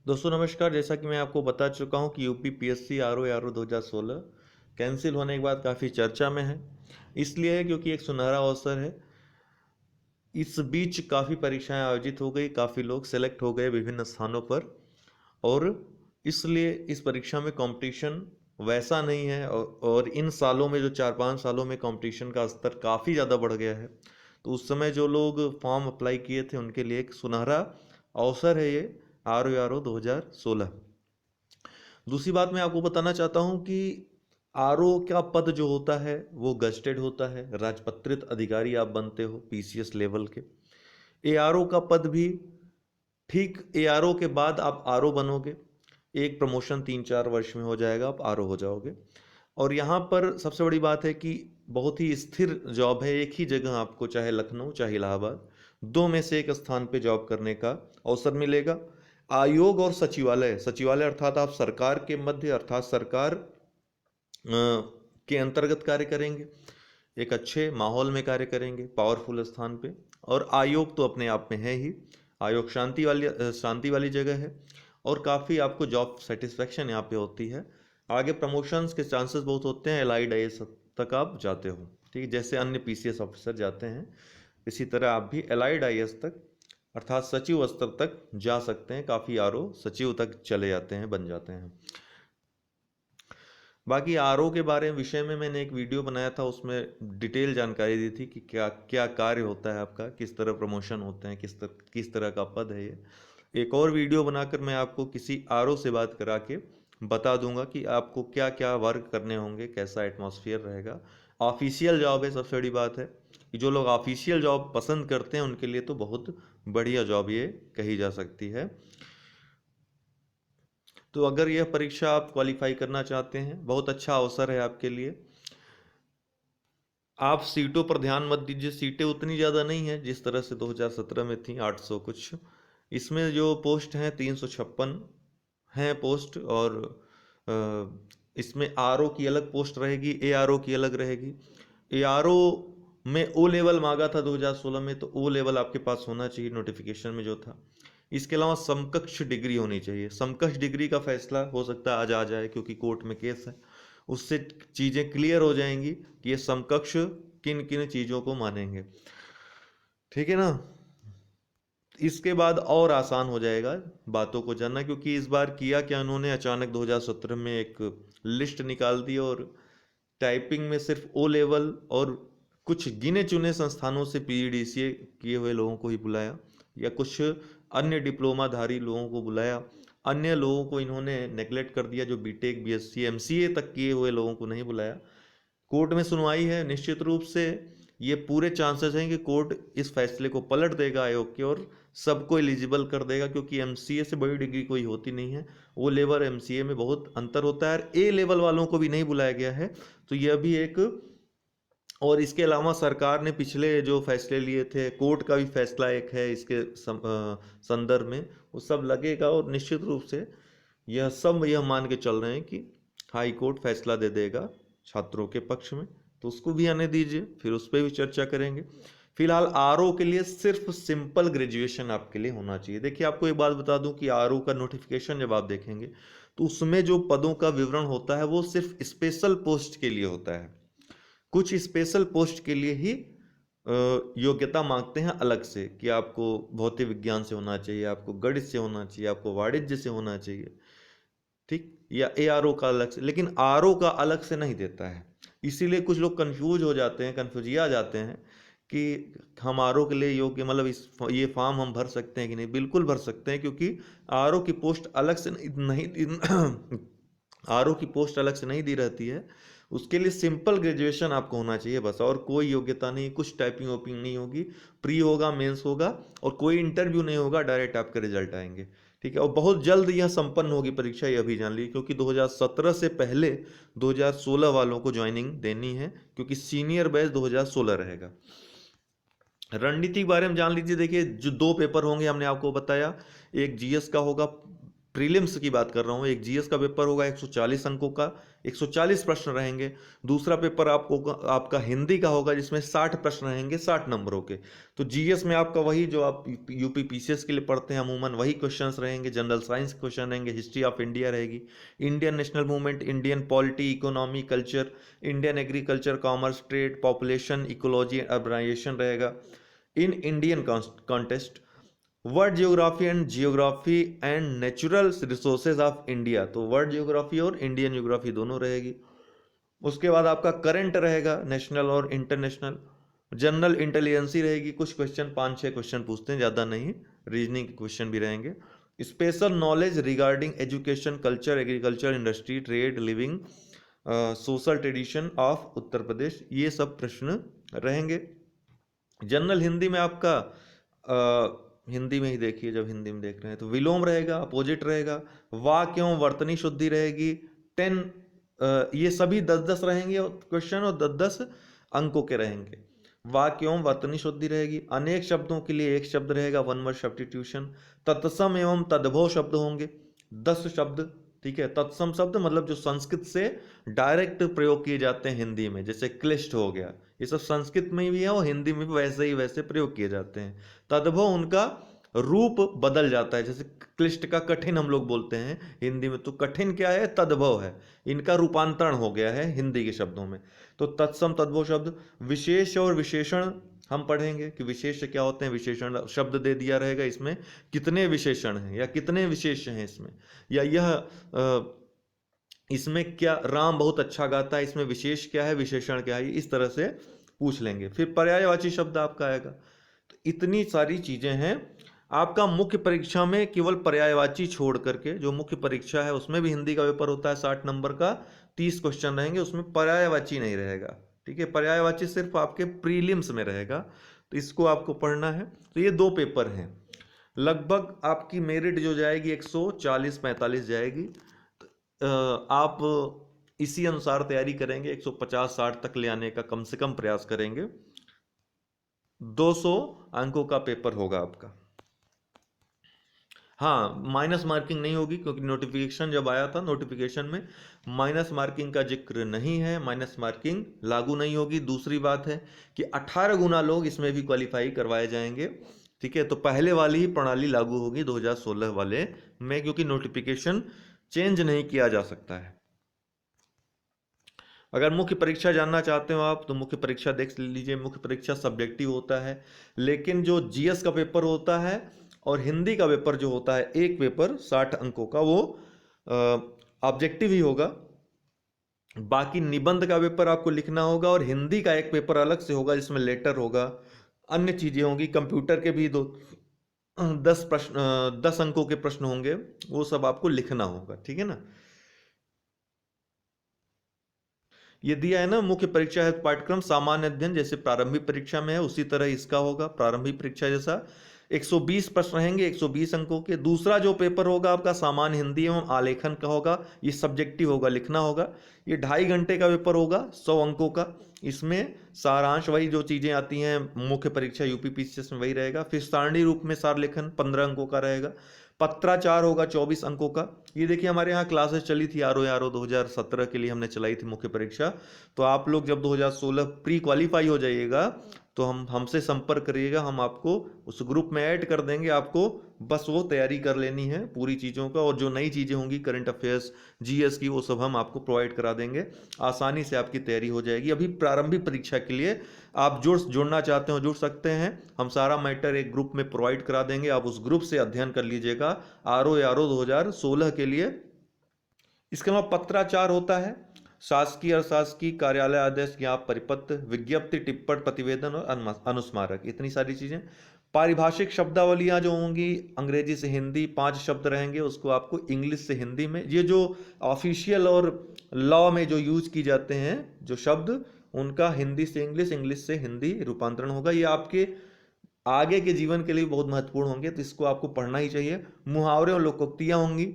दोस्तों नमस्कार। जैसा कि मैं आपको बता चुका हूं कि यूपी पीएससी आरओ 2016 कैंसिल होने के बाद काफ़ी चर्चा में है। इसलिए है क्योंकि एक सुनहरा अवसर है। इस बीच काफ़ी परीक्षाएं आयोजित हो गई, काफ़ी लोग सेलेक्ट हो गए विभिन्न स्थानों पर, और इसलिए इस परीक्षा में कंपटीशन वैसा नहीं है। और इन सालों में जो 4-5 सालों में कंपटीशन का स्तर काफ़ी ज़्यादा बढ़ गया है। तो उस समय जो लोग फॉर्म अप्लाई किए थे उनके लिए एक सुनहरा अवसर है ये आरओ 2016। दूसरी बात मैं आपको बताना चाहता हूं कि आरओ का पद जो होता है वो गजटेड होता है, राजपत्रित अधिकारी आप बनते हो पीसीएस लेवल के। एआरओ का पद भी ठीक एआरओ के बाद आप आरओ बनोगे, एक प्रमोशन 3-4 वर्ष में हो जाएगा, आप आरओ हो जाओगे। और यहाँ पर सबसे बड़ी बात है कि बहुत ही स्थिर जॉब है, एक ही जगह आपको चाहे लखनऊ चाहे इलाहाबाद दो में से एक स्थान पे जॉब करने का अवसर मिलेगा। आयोग और सचिवालय, सचिवालय अर्थात आप सरकार के मध्य अर्थात सरकार के अंतर्गत कार्य करेंगे, एक अच्छे माहौल में कार्य करेंगे, पावरफुल स्थान पे। और आयोग तो अपने आप में है ही, आयोग शांति वाली जगह है, और काफ़ी आपको जॉब सेटिस्फेक्शन यहाँ पे होती है। आगे प्रमोशंस के चांसेस बहुत होते हैं, एलाइड आईएएस तक आप जाते हो, ठीक है, जैसे अन्य पीसीएस ऑफिसर जाते हैं इसी तरह आप भी एलाइड आईएएस तक अर्थात सचिव स्तर तक जा सकते हैं। काफ़ी आरओ सचिव तक चले जाते हैं, बन जाते हैं। बाकी आरओ के बारे में विषय में मैंने एक वीडियो बनाया था, उसमें डिटेल जानकारी दी थी कि क्या क्या कार्य होता है आपका, किस तरह प्रमोशन होते हैं, किस तरह का पद है ये। एक और वीडियो बनाकर मैं आपको किसी आरओ से बात करा के बता दूंगा कि आपको क्या क्या वर्क करने होंगे, कैसा एटमॉस्फेयर रहेगा। ऑफिशियल जॉब है, सबसे बड़ी बात है कि जो लोग ऑफिशियल जॉब पसंद करते हैं उनके लिए तो बहुत बढ़िया जॉब ये कही जा सकती है। तो अगर यह परीक्षा आप क्वालिफाई करना चाहते हैं, बहुत अच्छा अवसर है आपके लिए। आप सीटों पर ध्यान मत दीजिए, सीटें उतनी ज़्यादा नहीं हैं जिस तरह से 2017 में थी, 800 कुछ। इसमें जो पोस्ट हैं 356 हैं पोस्ट, और इसमें आरओ की अलग पोस्ट रहेगी, एआरओ की अलग रहेगी। एआरओ में ओ लेवल मांगा था 2016 में, तो ओ लेवल आपके पास होना चाहिए नोटिफिकेशन में जो था। इसके अलावा समकक्ष डिग्री होनी चाहिए। समकक्ष डिग्री का फैसला हो सकता है आज आ जाए, क्योंकि कोर्ट में केस है, उससे चीज़ें क्लियर हो जाएंगी कि ये समकक्ष किन किन चीज़ों को मानेंगे, ठीक है ना। इसके बाद और आसान हो जाएगा बातों को जानना, क्योंकि इस बार किया क्या उन्होंने, अचानक 2017 में एक लिस्ट निकाल दी और टाइपिंग में सिर्फ ओ लेवल और कुछ गिने चुने संस्थानों से पीजीडीसीए किए हुए लोगों को ही बुलाया, या कुछ अन्य डिप्लोमाधारी लोगों को बुलाया। अन्य लोगों को इन्होंने नेगलेक्ट कर दिया, जो बीटेक बीएससी एमसीए तक किए हुए लोगों को नहीं बुलाया। कोर्ट में सुनवाई है, निश्चित रूप से ये पूरे चांसेस हैं कि कोर्ट इस फैसले को पलट देगा आयोग के, और सबको एलिजिबल कर देगा, क्योंकि एमसीए से बड़ी डिग्री कोई होती नहीं है। ओ लेवल एमसीए में बहुत अंतर होता है, और ए लेवल वालों को भी नहीं बुलाया गया है। तो यह भी एक, और इसके अलावा सरकार ने पिछले जो फैसले लिए थे, कोर्ट का भी फैसला एक है इसके संदर्भ में, वो सब लगेगा। और निश्चित रूप से यह मान के चल रहे हैं कि हाई कोर्ट फैसला दे देगा छात्रों के पक्ष में, तो उसको भी आने दीजिए, फिर उस पर भी चर्चा करेंगे। फिलहाल आरओ के लिए सिर्फ सिंपल ग्रेजुएशन आपके लिए होना चाहिए। देखिए, आपको एक बात बता दूं कि आरओ का नोटिफिकेशन जब आप देखेंगे तो उसमें जो पदों का विवरण होता है वो सिर्फ स्पेशल पोस्ट के लिए होता है। कुछ स्पेशल पोस्ट के लिए ही योग्यता मांगते हैं अलग से, कि आपको भौतिक विज्ञान से होना चाहिए, आपको गणित से होना चाहिए, आपको वाणिज्य से होना चाहिए, ठीक, या एआरओ का अलग से, लेकिन आरओ का अलग से नहीं देता है। इसीलिए कुछ लोग कंफ्यूज हो जाते हैं, कंफ्यूजिया जाते हैं कि हम आरओ के लिए योग्य, मतलब ये फॉर्म हम भर सकते हैं कि नहीं। बिल्कुल भर सकते हैं, क्योंकि आरओ की पोस्ट अलग से नहीं आरओ की पोस्ट अलग से नहीं दी रहती है। उसके लिए सिंपल ग्रेजुएशन आपको होना चाहिए बस, और कोई योग्यता नहीं, कुछ टाइपिंग वोपिंग नहीं होगी, प्री होगा, मेंस होगा, और कोई इंटरव्यू नहीं होगा, डायरेक्ट आपके रिजल्ट आएंगे, ठीक है। और बहुत जल्द यह संपन्न होगी परीक्षा, यह भी जान लीजिए, क्योंकि 2017 से पहले 2016 वालों को ज्वाइनिंग देनी है, क्योंकि सीनियर बैच 2016 रहेगा। रणनीति के बारे में जान लीजिए। देखिए, जो 2 पेपर होंगे हमने आपको बताया, एक जीएस का होगा प्रीलिम्स की बात कर रहा हूँ। एक जीएस का पेपर होगा 140 अंकों का, 140 प्रश्न रहेंगे। दूसरा पेपर आपका हिंदी का होगा जिसमें 60 प्रश्न रहेंगे 60 नंबरों के। तो जीएस में आपका वही जो आप यूपी पीसीएस के लिए पढ़ते हैं अमूमन वही क्वेश्चंस रहेंगे। जनरल साइंस क्वेश्चन रहेंगे, हिस्ट्री ऑफ इंडिया रहेगी, Indian national movement, Indian polity, economy, culture, Indian agriculture, commerce, trade, population, ecology, urbanisation रहेगा। In Indian context, world geography and geography and natural resources of India, तो world geography और Indian geography दोनों रहेगी। उसके बाद आपका current रहेगा, national और इंटरनेशनल। जनरल इंटेलिजेंसी रहेगी, कुछ क्वेश्चन 5-6 क्वेश्चन पूछते हैं, ज़्यादा नहीं। रीजनिंग के क्वेश्चन भी रहेंगे। Special knowledge regarding education, culture, agriculture, industry, trade, living, social tradition of Uttar Pradesh, ये सब प्रश्न रहेंगे। जनरल हिंदी में आपका हिंदी में ही देखिए, जब हिंदी में देख रहे हैं तो विलोम रहेगा, अपोजिट रहेगा, वाक्य एवं वर्तनी शुद्धि रहेगी। 10 ये सभी 10-10 रहेंगे क्वेश्चन और 10-10 अंकों के रहेंगे। वाक्य एवं वर्तनी शुद्धि रहेगी। अनेक शब्दों के लिए एक शब्द रहेगा, वन वर्ड सब्स्टिट्यूशन। तत्सम एवं तद्भव शब्द होंगे 10 शब्द, ठीक है। तत्सम शब्द मतलब जो संस्कृत से डायरेक्ट प्रयोग किए जाते हैं हिंदी में, जैसे क्लिष्ट हो गया, ये सब संस्कृत में भी है और हिंदी में भी वैसे ही वैसे प्रयोग किए जाते हैं। तद्भव उनका रूप बदल जाता है, जैसे क्लिष्ट का कठिन हम लोग बोलते हैं हिंदी में, तो कठिन क्या है, तद्भव है, इनका रूपांतरण हो गया है हिंदी के शब्दों में। तो तत्सम तद्भव शब्द। विशेष और विशेषण हम पढ़ेंगे कि विशेष क्या होते हैं, विशेषण शब्द दे दिया रहेगा, इसमें कितने विशेषण हैं या कितने विशेष हैं इसमें, या यह इसमें क्या राम बहुत अच्छा गाता है, इसमें विशेष क्या है, विशेषण क्या है, इस तरह से पूछ लेंगे। फिर पर्यायवाची शब्द आपका आएगा। तो इतनी सारी चीजें हैं। आपका मुख्य परीक्षा में केवल पर्यायवाची छोड़ करके, जो मुख्य परीक्षा है उसमें भी हिंदी का पेपर होता है 60 नंबर का, 30 क्वेश्चन रहेंगे, उसमें पर्यायवाची नहीं रहेगा, ठीक है। पर्यायवाची सिर्फ आपके प्रीलिम्स में रहेगा, तो इसको आपको पढ़ना है। तो ये 2 पेपर हैं। लगभग आपकी मेरिट जो जाएगी 140-45 जाएगी। आप इसी अनुसार तैयारी करेंगे, 150-60 तक ले आने का कम से कम प्रयास करेंगे। 200 अंकों का पेपर होगा आपका। हाँ, माइनस मार्किंग नहीं होगी, क्योंकि नोटिफिकेशन जब आया था, नोटिफिकेशन में माइनस मार्किंग का जिक्र नहीं है, माइनस मार्किंग लागू नहीं होगी। दूसरी बात है कि 18 गुना लोग इसमें भी क्वालिफाई करवाए जाएंगे, ठीक है। तो पहले वाली ही प्रणाली लागू होगी 2016 वाले में, क्योंकि नोटिफिकेशन चेंज नहीं किया जा सकता है। अगर मुख्य परीक्षा जानना चाहते हो आप, तो मुख्य परीक्षा देख लीजिए। मुख्य परीक्षा सब्जेक्टिव होता है, लेकिन जो जीएस का पेपर होता है और हिंदी का पेपर जो होता है, एक पेपर 60 अंकों का, वो ऑब्जेक्टिव ही होगा। बाकी निबंध का पेपर आपको लिखना होगा, और हिंदी का एक पेपर अलग से होगा जिसमें लेटर होगा, अन्य चीजें होंगी। कंप्यूटर के भी 10 अंकों के प्रश्न होंगे, वो सब आपको लिखना होगा, ठीक है ना। ये दिया है ना, मुख्य परीक्षा है पाठ्यक्रम सामान्य अध्ययन, जैसे प्रारंभिक परीक्षा में है उसी तरह इसका होगा, प्रारंभिक परीक्षा जैसा। 120 प्रश्न रहेंगे 120 अंकों के। दूसरा जो पेपर होगा आपका सामान्य हिंदी एवं आलेखन का होगा, ये सब्जेक्टिव होगा, लिखना होगा। ये 2.5 घंटे का पेपर होगा 100 अंकों का। इसमें सारांश, वही जो चीजें आती हैं मुख्य परीक्षा यूपी पीसीएस में वही रहेगा। फिर सारणी रूप में सार लेखन 15 अंकों का रहेगा। पत्राचार होगा 24 अंकों का। ये देखिए हमारे यहाँ क्लासेस चली थी आरओ 2017 के लिए हमने चलाई थी मुख्य परीक्षा। तो आप लोग जब 2016 प्री क्वालिफाई हो जाइएगा तो हमसे संपर्क करिएगा, हम आपको उस ग्रुप में ऐड कर देंगे। आपको बस वो तैयारी कर लेनी है पूरी चीज़ों का, और जो नई चीज़ें होंगी करंट अफेयर्स, जीएस की, वो सब हम आपको प्रोवाइड करा देंगे। आसानी से आपकी तैयारी हो जाएगी। अभी प्रारंभिक परीक्षा के लिए आप जुड़ना चाहते हो जुड़ सकते हैं, हम सारा मैटर एक ग्रुप में प्रोवाइड करा देंगे, आप उस ग्रुप से अध्ययन कर लीजिएगा आरओ 2016 के लिए। इसके अलावा पत्राचार होता है, शासकीय अशासकीय कार्यालय आदेश, ज्ञापन, परिपत्र, विज्ञप्ति, टिप्पण, प्रतिवेदन और अनुस्मारक, इतनी सारी चीजें। पारिभाषिक शब्दावलियां जो होंगी अंग्रेजी से हिंदी, 5 शब्द रहेंगे, उसको आपको इंग्लिश से हिंदी में, ये जो ऑफिशियल और लॉ में जो यूज की जाते हैं जो शब्द, उनका हिंदी से इंग्लिश, इंग्लिश से हिंदी रूपांतरण होगा। ये आपके आगे के जीवन के लिए बहुत महत्वपूर्ण होंगे, तो इसको आपको पढ़ना ही चाहिए। मुहावरे और लोकोक्तियां होंगी,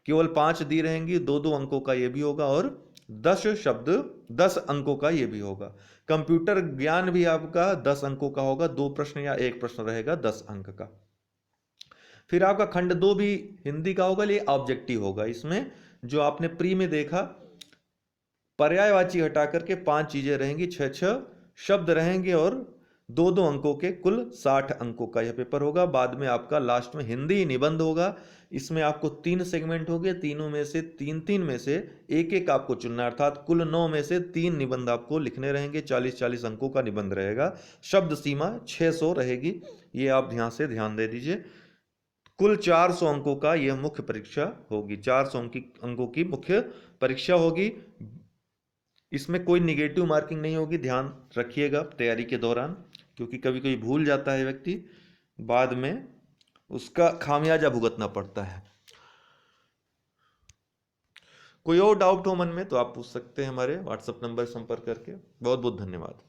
केवल 5 दी रहेंगी, 2-2 अंकों का ये भी होगा, और 10 शब्द 10 अंकों का ये भी होगा। कंप्यूटर ज्ञान भी आपका 10 अंकों का होगा, 2 प्रश्न या 1 प्रश्न रहेगा 10 अंक का। फिर आपका खंड 2 भी हिंदी का होगा, ये ऑब्जेक्टिव होगा। इसमें जो आपने प्री में देखा, पर्यायवाची हटा करके 5 चीजें रहेंगी, 6 शब्द रहेंगे और 2 अंकों के कुल 60 अंकों का यह पेपर होगा। बाद में आपका लास्ट में हिंदी निबंध होगा। इसमें आपको 3 सेगमेंट होंगे, तीनों में से 3 में से एक आपको चुनना है, अर्थात कुल 9 में से 3 निबंध आपको लिखने रहेंगे। 40-40 अंकों का निबंध रहेगा। शब्द सीमा 600 रहेगी, ये आप ध्यान दे दीजिए। कुल 400 अंकों का यह मुख्य परीक्षा होगी, 400 अंकों की मुख्य परीक्षा होगी। इसमें कोई निगेटिव मार्किंग नहीं होगी, ध्यान रखिएगा तैयारी के दौरान, क्योंकि कभी कभी भूल जाता है व्यक्ति, बाद में उसका खामियाजा भुगतना पड़ता है। कोई और डाउट हो मन में तो आप पूछ सकते हैं हमारे व्हाट्सएप नंबर संपर्क करके। बहुत बहुत धन्यवाद।